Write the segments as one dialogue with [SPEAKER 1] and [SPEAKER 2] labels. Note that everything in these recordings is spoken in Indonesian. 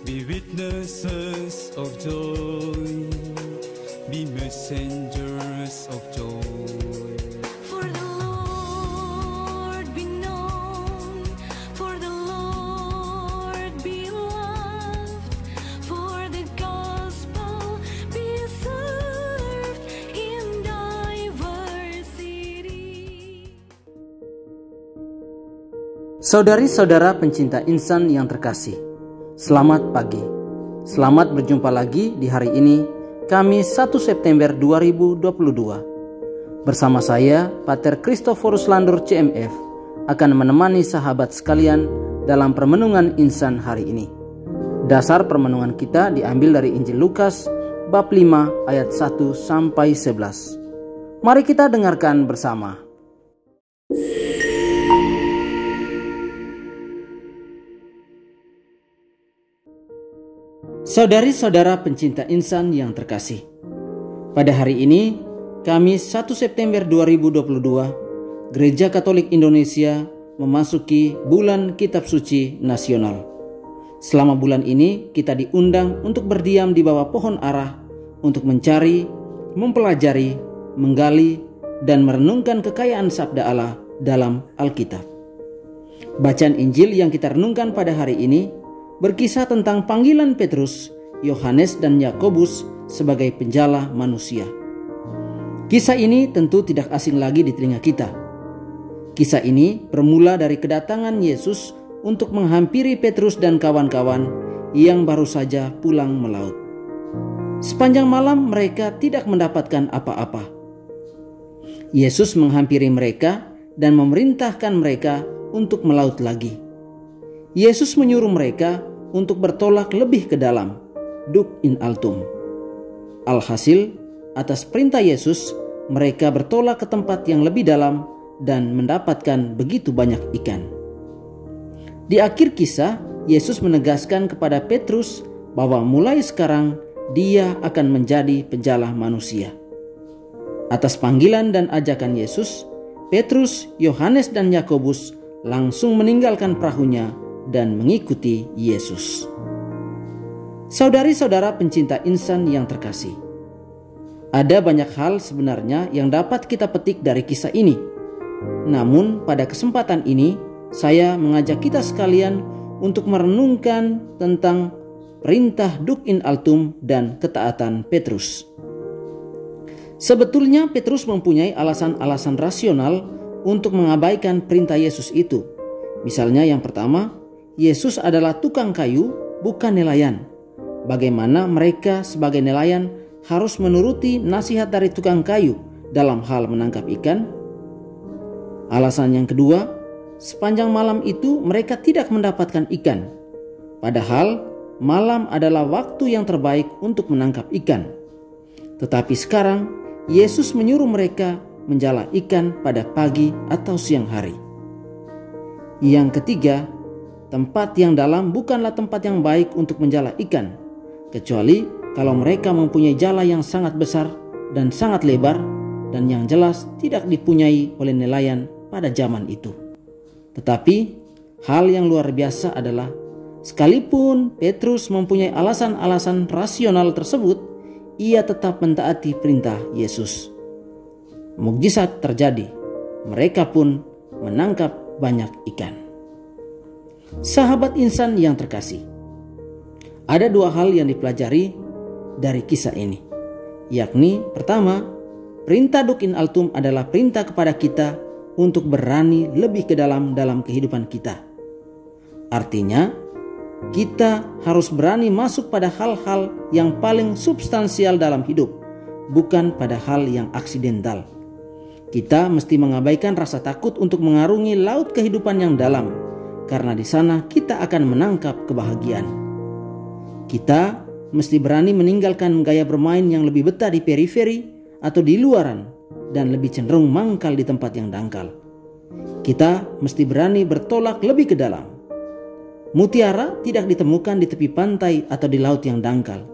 [SPEAKER 1] Be witnesses of joy, be messengers of joy.
[SPEAKER 2] For the Lord be known, for the Lord be loved, for the gospel be served in diversity.
[SPEAKER 3] Saudari-saudara pencinta insan yang terkasih, selamat pagi. Selamat berjumpa lagi di hari ini, Kamis 1 September 2022. Bersama saya, Pater Christophorus Landur CMF, akan menemani sahabat sekalian dalam permenungan insan hari ini. Dasar permenungan kita diambil dari Injil Lukas, bab 5 ayat 1 sampai 11. Mari kita dengarkan bersama. Saudari-saudara pencinta insan yang terkasih, pada hari ini, Kamis 1 September 2022, Gereja Katolik Indonesia memasuki bulan Kitab Suci Nasional. Selama bulan ini, kita diundang untuk berdiam di bawah pohon ara untuk mencari, mempelajari, menggali, dan merenungkan kekayaan sabda Allah dalam Alkitab. Bacaan Injil yang kita renungkan pada hari ini berkisah tentang panggilan Petrus, Yohanes, dan Yakobus sebagai penjala manusia. Kisah ini tentu tidak asing lagi di telinga kita. Kisah ini bermula dari kedatangan Yesus untuk menghampiri Petrus dan kawan-kawan yang baru saja pulang melaut. Sepanjang malam mereka tidak mendapatkan apa-apa. Yesus menghampiri mereka dan memerintahkan mereka untuk melaut lagi. Yesus menyuruh mereka untuk bertolak lebih ke dalam, Duk in altum. Alhasil, atas perintah Yesus, mereka bertolak ke tempat yang lebih dalam dan mendapatkan begitu banyak ikan. Di akhir kisah, Yesus menegaskan kepada Petrus bahwa mulai sekarang dia akan menjadi penjala manusia. Atas panggilan dan ajakan Yesus, Petrus, Yohanes, dan Yakobus langsung meninggalkan perahunya dan mengikuti Yesus. Saudari-saudara pencinta insan yang terkasih, ada banyak hal sebenarnya yang dapat kita petik dari kisah ini. Namun pada kesempatan ini, saya mengajak kita sekalian untuk merenungkan tentang perintah Duk in altum dan ketaatan Petrus. Sebetulnya Petrus mempunyai alasan-alasan rasional untuk mengabaikan perintah Yesus itu. Misalnya yang pertama, Yesus adalah tukang kayu, bukan nelayan. Bagaimana mereka sebagai nelayan harus menuruti nasihat dari tukang kayu dalam hal menangkap ikan? Alasan yang kedua, sepanjang malam itu mereka tidak mendapatkan ikan. Padahal malam adalah waktu yang terbaik untuk menangkap ikan. Tetapi sekarang Yesus menyuruh mereka menjala ikan pada pagi atau siang hari. Yang ketiga, tempat yang dalam bukanlah tempat yang baik untuk menjala ikan, kecuali kalau mereka mempunyai jala yang sangat besar dan sangat lebar, dan yang jelas tidak dipunyai oleh nelayan pada zaman itu. Tetapi hal yang luar biasa adalah, sekalipun Petrus mempunyai alasan-alasan rasional tersebut, ia tetap mentaati perintah Yesus. Mukjizat terjadi, mereka pun menangkap banyak ikan. Sahabat insan yang terkasih, ada dua hal yang dipelajari dari kisah ini, yakni pertama, perintah Duk in altum adalah perintah kepada kita untuk berani lebih ke dalam kehidupan kita. Artinya, kita harus berani masuk pada hal-hal yang paling substansial dalam hidup, bukan pada hal yang aksidental. Kita mesti mengabaikan rasa takut untuk mengarungi laut kehidupan yang dalam, karena di sana kita akan menangkap kebahagiaan. Kita mesti berani meninggalkan gaya bermain yang lebih betah di periferi atau di luaran dan lebih cenderung mangkal di tempat yang dangkal. Kita mesti berani bertolak lebih ke dalam. Mutiara tidak ditemukan di tepi pantai atau di laut yang dangkal,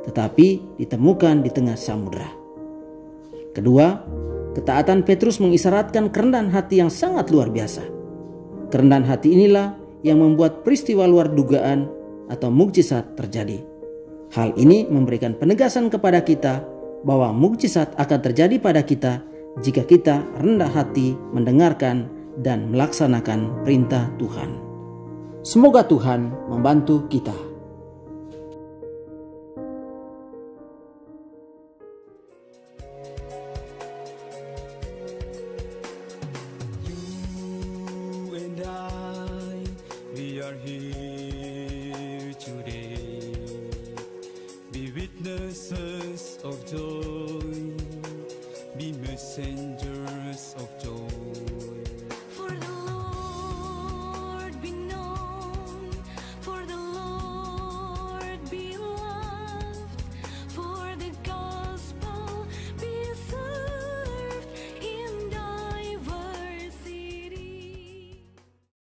[SPEAKER 3] tetapi ditemukan di tengah samudera. Kedua, ketaatan Petrus mengisyaratkan kerendahan hati yang sangat luar biasa. Kerendahan hati inilah yang membuat peristiwa luar dugaan atau mukjizat terjadi. Hal ini memberikan penegasan kepada kita bahwa mukjizat akan terjadi pada kita jika kita rendah hati mendengarkan dan melaksanakan perintah Tuhan. Semoga Tuhan membantu kita.
[SPEAKER 1] You and I, we are here